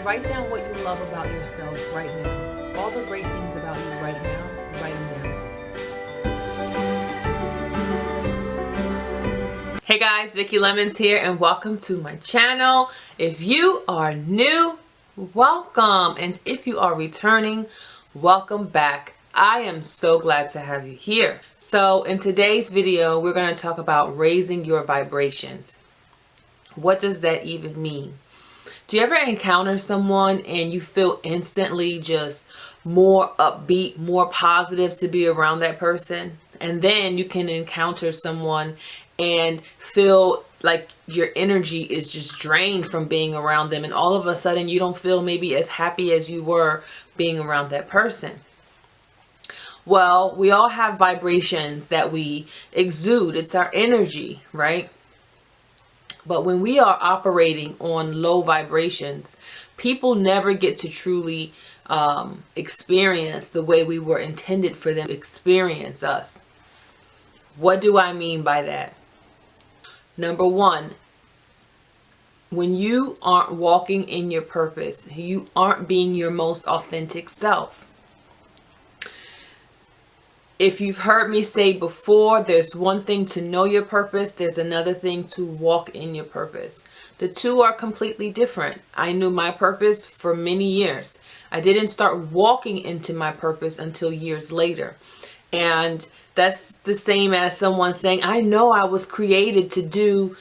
Write down what you love about yourself right now. All the great things about you right now, write them down. Hey guys, Vicky Lemons here and welcome to my channel. If you are new, welcome. And if you are returning, welcome back. I am so glad to have you here. So in today's video, we're going to talk about raising your vibrations. What does that even mean? Do you ever encounter someone and you feel instantly just more upbeat, more positive to be around that person? And then you can encounter someone and feel like your energy is just drained from being around them. And all of a sudden you don't feel maybe as happy as you were being around that person. Well, we all have vibrations that we exude. It's our energy, right? But when we are operating on low vibrations, people never get to truly experience the way we were intended for them to experience us. What do I mean by that? Number one, when you aren't walking in your purpose, you aren't being your most authentic self. If you've heard me say before, there's one thing to know your purpose, there's another thing to walk in your purpose. The two are completely different. I knew my purpose for many years. I didn't start walking into my purpose until years later. And that's the same as someone saying, I know I was created to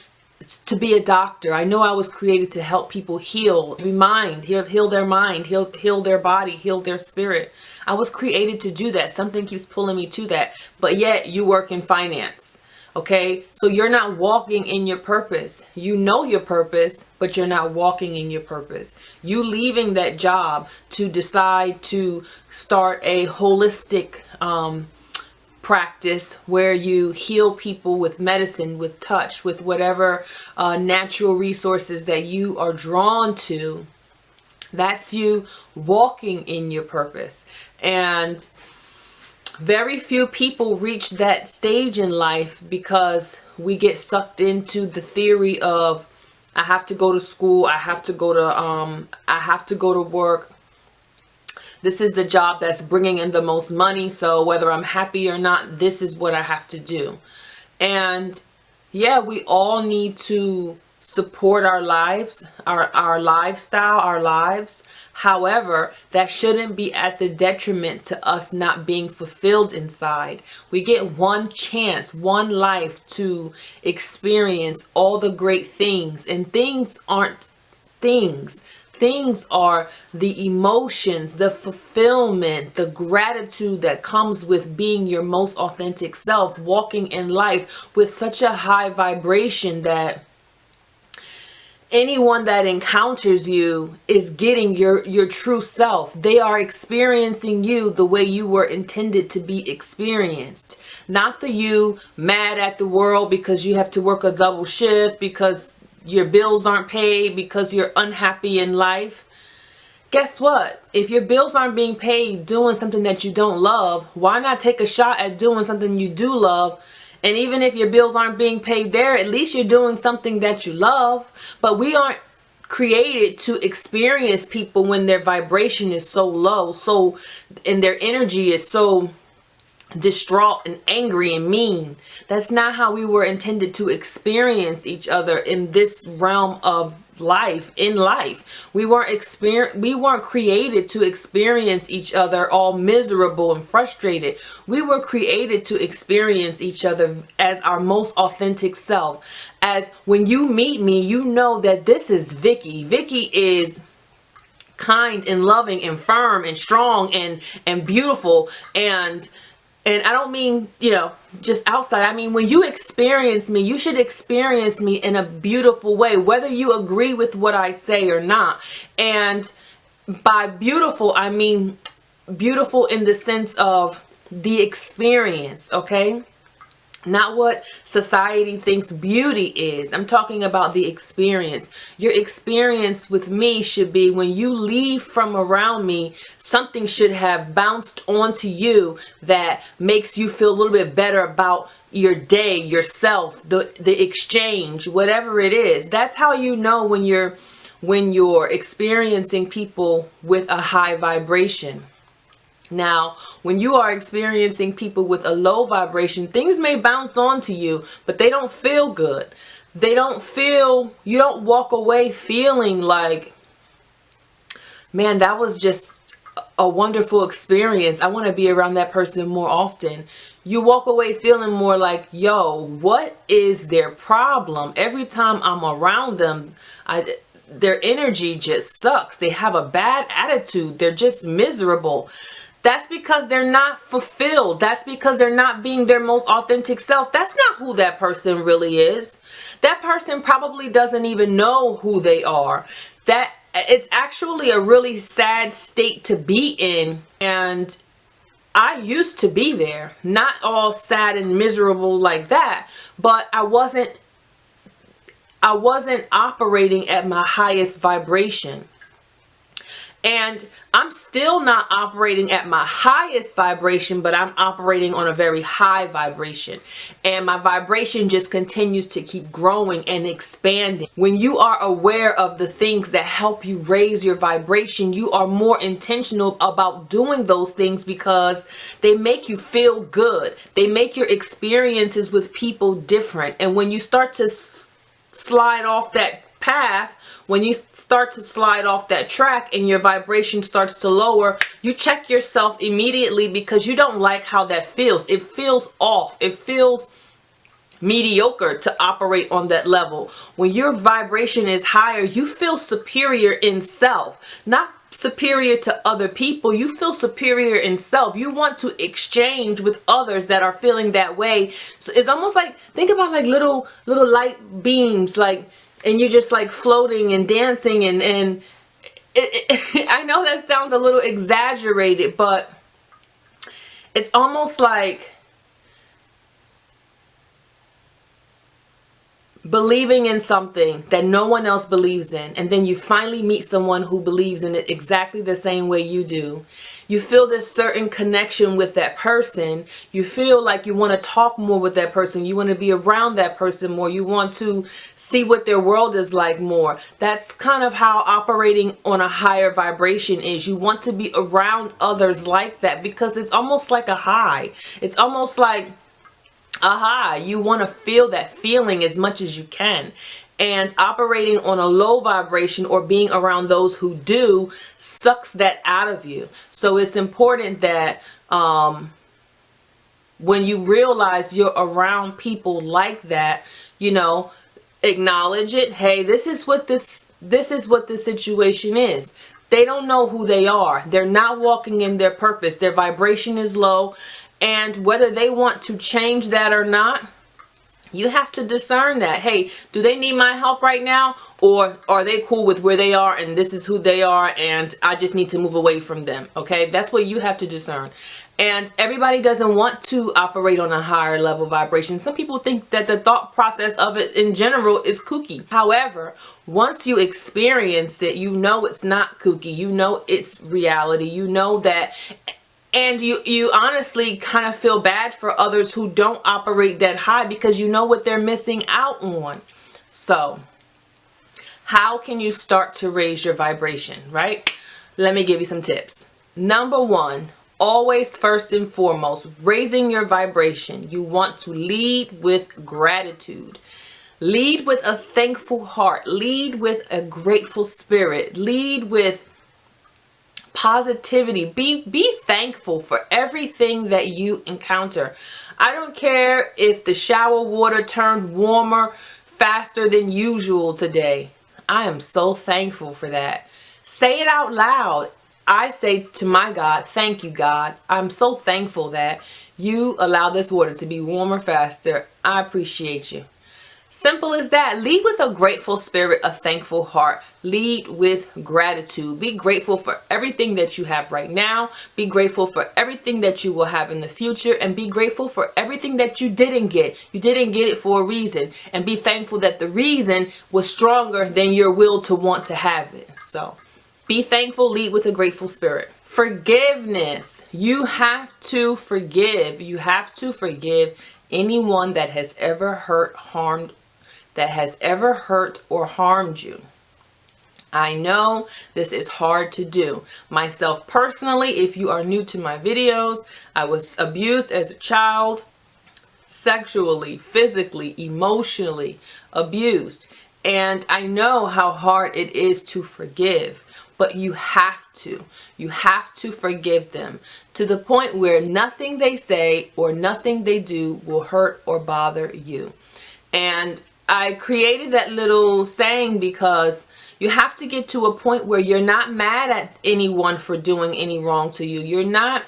be a doctor. I know I was created to help people heal their mind, heal their body, heal their spirit. I was created to do that. Something keeps pulling me to that. But yet you work in finance. Okay? So you're not walking in your purpose. You know your purpose, but you're not walking in your purpose. You leaving that job to decide to start a holistic practice where you heal people with medicine, with touch, with whatever natural resources that you are drawn to. That's you walking in your purpose. And very few people reach that stage in life because we get sucked into the theory of I have to go to school, I have to go to work. This is the job that's bringing in the most money, so whether I'm happy or not, this is what I have to do. And yeah, we all need to support our lives, our lifestyle, our lives. However, that shouldn't be at the detriment to us not being fulfilled inside. We get one chance, one life to experience all the great things. And things aren't things. Things are the emotions, the fulfillment, the gratitude that comes with being your most authentic self, walking in life with such a high vibration that anyone that encounters you is getting your true self. They are experiencing you the way you were intended to be experienced. Not the you mad at the world because you have to work a double shift, because your bills aren't paid, because you're unhappy in life. Guess what? If your bills aren't being paid doing something that you don't love, why not take a shot at doing something you do love? And even if your bills aren't being paid there, at least you're doing something that you love. But we aren't created to experience people when their vibration is so low, and their energy is so distraught and angry and mean. That's not how we were intended to experience each other in this realm of life. In life, we weren't created to experience each other all miserable and frustrated. We were created to experience each other as our most authentic self. As when you meet me, you know that this is Vicky. Vicky is kind and loving and firm and strong and beautiful, and I don't mean, just outside. I mean, when you experience me, you should experience me in a beautiful way, whether you agree with what I say or not. And by beautiful, I mean beautiful in the sense of the experience, okay? Not what society thinks beauty is. I'm talking about the experience. Your experience with me should be when you leave from around me, something should have bounced onto you that makes you feel a little bit better about your day, yourself, the exchange, whatever it is. That's how you know when when you're experiencing people with a high vibration. Now, when you are experiencing people with a low vibration, things may bounce onto you, but they don't feel good. You don't walk away feeling like, man, that was just a wonderful experience. I want to be around that person more often. You walk away feeling more like, yo, what is their problem? Every time I'm around them, their energy just sucks. They have a bad attitude. They're just miserable. That's because they're not fulfilled. That's because they're not being their most authentic self. That's not who that person really is. That person probably doesn't even know who they are. It's actually a really sad state to be in. And I used to be there, not all sad and miserable like that, but I wasn't operating at my highest vibration. And I'm still not operating at my highest vibration, but I'm operating on a very high vibration. And my vibration just continues to keep growing and expanding. When you are aware of the things that help you raise your vibration, you are more intentional about doing those things because they make you feel good. They make your experiences with people different. And when you start to slide off that path, when you start to slide off that track and your vibration starts to lower, you check yourself immediately because you don't like how that feels. It feels off. It feels mediocre to operate on that level. When your vibration is higher, you feel superior in self, not superior to other people. You feel superior in self. You want to exchange with others that are feeling that way. So it's almost like, think about like little light beams, like, and you're just like floating and dancing and I know that sounds a little exaggerated, but it's almost like believing in something that no one else believes in, and then you finally meet someone who believes in it exactly the same way you do. You feel this certain connection with that person. You feel like you want to talk more with that person. You want to be around that person more. You want to see what their world is like more. That's kind of how operating on a higher vibration is. You want to be around others like that because it's almost like a high. It's almost like you want to feel that feeling as much as you can. And operating on a low vibration or being around those who do sucks that out of you. So it's important that when you realize you're around people like that, you know, acknowledge it. Hey, this is what this situation is. They don't know who they are. They're not walking in their purpose. Their vibration is low. And whether they want to change that or not, you have to discern that. Hey, do they need my help right now? Or are they cool with where they are and this is who they are and I just need to move away from them? Okay, that's what you have to discern. And everybody doesn't want to operate on a higher level vibration. Some people think that the thought process of it in general is kooky. However, once you experience it, you know it's not kooky. You know it's reality. You know that. And you honestly kind of feel bad for others who don't operate that high because you know what they're missing out on. So, how can you start to raise your vibration, right? Let me give you some tips. Number one, always first and foremost, raising your vibration. You want to lead with gratitude. Lead with a thankful heart. Lead with a grateful spirit. Lead with positivity. Be thankful for everything that you encounter. I don't care if the shower water turned warmer faster than usual today. I am so thankful for that. Say it out loud. I say to my God, thank you, God. I'm so thankful that you allow this water to be warmer faster. I appreciate you. Simple as that. Lead with a grateful spirit, a thankful heart. Lead with gratitude. Be grateful for everything that you have right now. Be grateful for everything that you will have in the future. And be grateful for everything that you didn't get. You didn't get it for a reason. And be thankful that the reason was stronger than your will to want to have it. So be thankful. Lead with a grateful spirit. Forgiveness. You have to forgive. You have to forgive anyone that has ever hurt or harmed you. I know this is hard to do. Myself personally, if you are new to my videos, I was abused as a child, sexually, physically, emotionally abused. And I know how hard it is to forgive, but you have to. You have to forgive them to the point where nothing they say or nothing they do will hurt or bother you. And I created that little saying because you have to get to a point where you're not mad at anyone for doing any wrong to you. You're not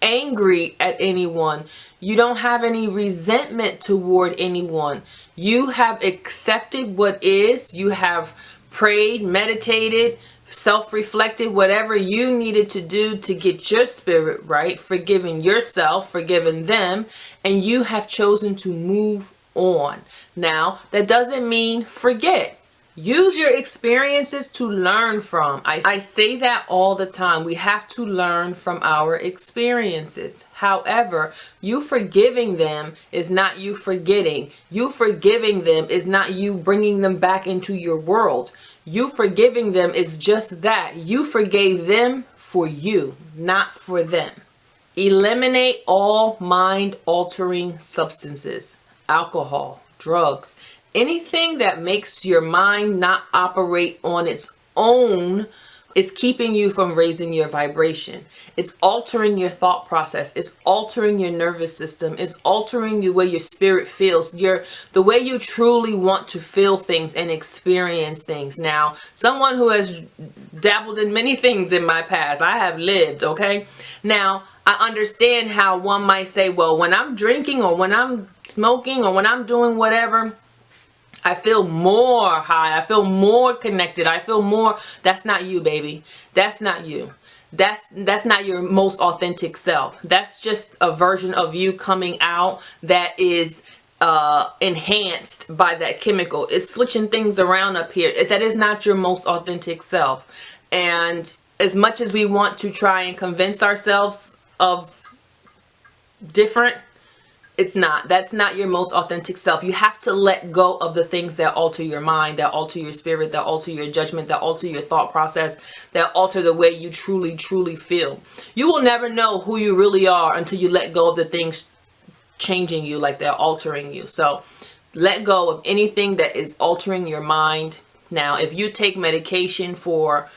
angry at anyone. You don't have any resentment toward anyone. You have accepted what is. You have prayed, meditated, self-reflected, whatever you needed to do to get your spirit right, forgiving yourself, forgiving them, and you have chosen to move on. Now, that doesn't mean forget. Use your experiences to learn from. I say that all the time. We have to learn from our experiences. However, you forgiving them is not you forgetting. You forgiving them is not you bringing them back into your world. You forgiving them is just that. You forgave them for you, not for them. Eliminate all mind-altering substances, alcohol, drugs, anything that makes your mind not operate on its own is keeping you from raising your vibration. It's altering your thought process. It's altering your nervous system. It's altering the way your spirit feels. The way you truly want to feel things and experience things. Now, someone who has dabbled in many things in my past, I have lived, okay? Now, I understand how one might say, well, when I'm drinking or when I'm smoking or when I'm doing whatever, I feel more high. I feel more connected. I feel more. That's not you, baby. That's not you. That's not your most authentic self. That's just a version of you coming out that is enhanced by that chemical. It's switching things around up here. That is not your most authentic self. And as much as we want to try and convince ourselves of different, it's not. That's not your most authentic self. You have to let go of the things that alter your mind, that alter your spirit, that alter your judgment, that alter your thought process, that alter the way you truly, truly feel. You will never know who you really are until you let go of the things changing you, like they're altering you. So let go of anything that is altering your mind. Now, if you take medication for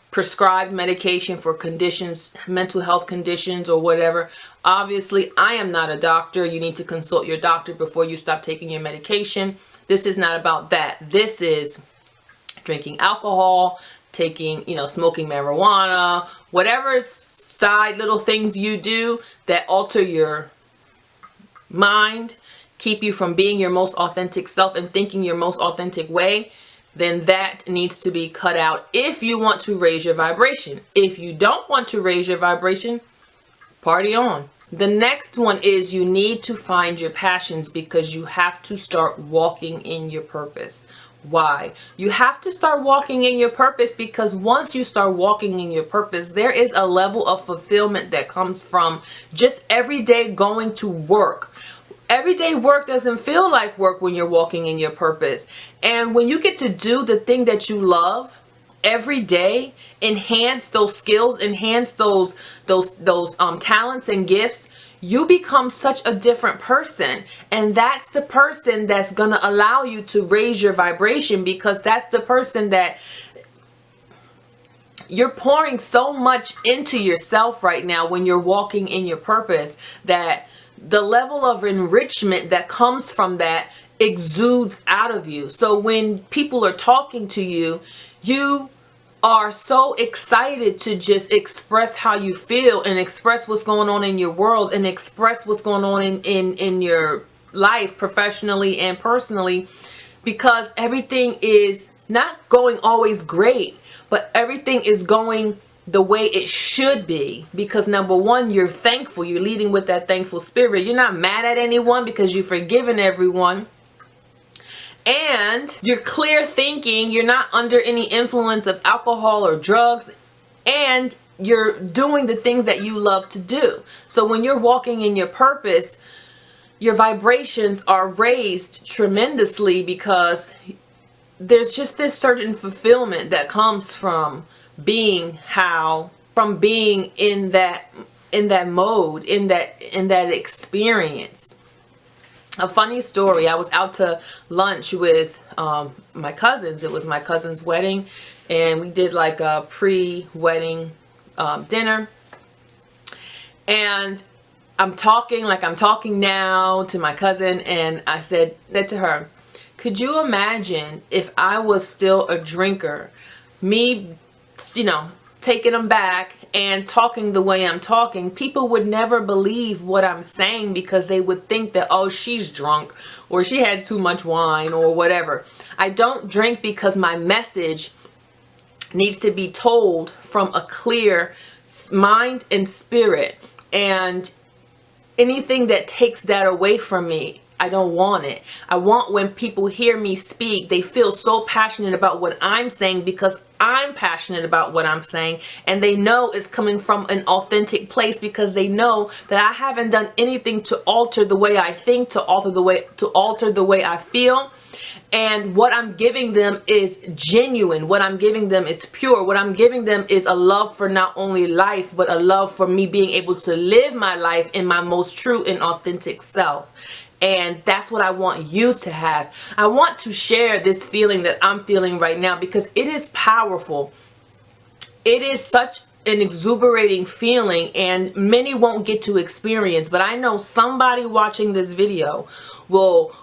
prescribed medication for conditions, mental health conditions or whatever, obviously I am not a doctor. You need to consult your doctor before you stop taking your medication. This is not about that. This is drinking alcohol, taking, smoking marijuana, whatever side little things you do that alter your mind, keep you from being your most authentic self and thinking your most authentic way, then that needs to be cut out if you want to raise your vibration. If you don't want to raise your vibration, party on. The next one is you need to find your passions because you have to start walking in your purpose. Why? You have to start walking in your purpose because once you start walking in your purpose, there is a level of fulfillment that comes from just every day going to work. Everyday work doesn't feel like work when you're walking in your purpose. And when you get to do the thing that you love every day, enhance those skills, enhance those talents and gifts, you become such a different person. And that's the person that's going to allow you to raise your vibration, because that's the person that you're pouring so much into yourself right now when you're walking in your purpose, that the level of enrichment that comes from that exudes out of you. So when people are talking to you, you are so excited to just express how you feel and express what's going on in your world and express what's going on in your life, professionally and personally, because everything is not going always great, but everything is going the way it should be, because number one, you're thankful. You're leading with that thankful spirit. You're not mad at anyone because you've forgiven everyone. And you're clear thinking. You're not under any influence of alcohol or drugs. And you're doing the things that you love to do. So when you're walking in your purpose, your vibrations are raised tremendously because there's just this certain fulfillment that comes from being in that mode, in that experience. A funny story, I was out to lunch with my cousins. It was my cousin's wedding, and we did like a pre-wedding dinner. And I'm talking like I'm talking now to my cousin, and I said that to her, could you imagine if I was still a drinker, me, taking them back and talking the way I'm talking? People would never believe what I'm saying because they would think that, oh, she's drunk or she had too much wine or whatever. I don't drink because my message needs to be told from a clear mind and spirit, and anything that takes that away from me, I don't want it. I want when people hear me speak, they feel so passionate about what I'm saying because I'm passionate about what I'm saying, and they know it's coming from an authentic place because they know that I haven't done anything to alter the way I think, to alter the way I feel. And what I'm giving them is genuine. What I'm giving them is pure. What I'm giving them is a love for not only life, but a love for me being able to live my life in my most true and authentic self. And that's what I want you to have. I want to share this feeling that I'm feeling right now because it is powerful. It is such an exuberating feeling, and many won't get to experience, but I know somebody watching this video will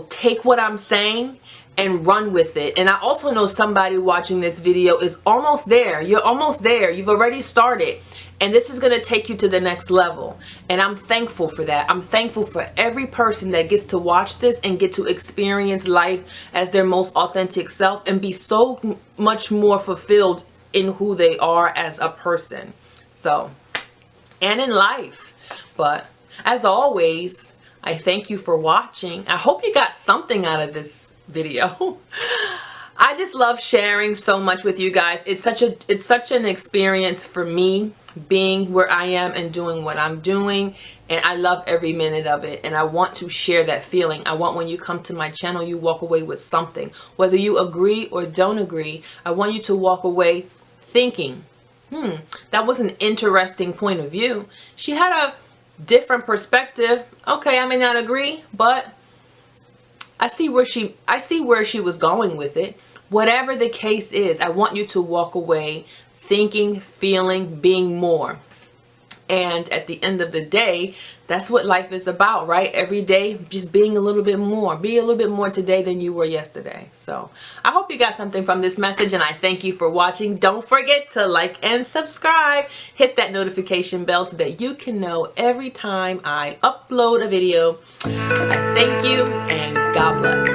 take what I'm saying and run with it. And I also know somebody watching this video is almost there. You're almost there. You've already started. And this is going to take you to the next level. And I'm thankful for that. I'm thankful for every person that gets to watch this and get to experience life as their most authentic self and be so much more fulfilled in who they are as a person. So, and in life. But as always, I thank you for watching. I hope you got something out of this video. I just love sharing so much with you guys. It's such an experience for me being where I am and doing what I'm doing, and I love every minute of it, and I want to share that feeling. I want when you come to my channel you walk away with something. Whether you agree or don't agree, I want you to walk away thinking, that was an interesting point of view. She had a different perspective. Okay, I may not agree, but I see where she was going with it. Whatever the case is, I want you to walk away thinking, feeling, being more. And at the end of the day, that's what life is about, right? Every day, just being a little bit more. Be a little bit more today than you were yesterday. So I hope you got something from this message, and I thank you for watching. Don't forget to like and subscribe. Hit that notification bell so that you can know every time I upload a video. I thank you, and God bless.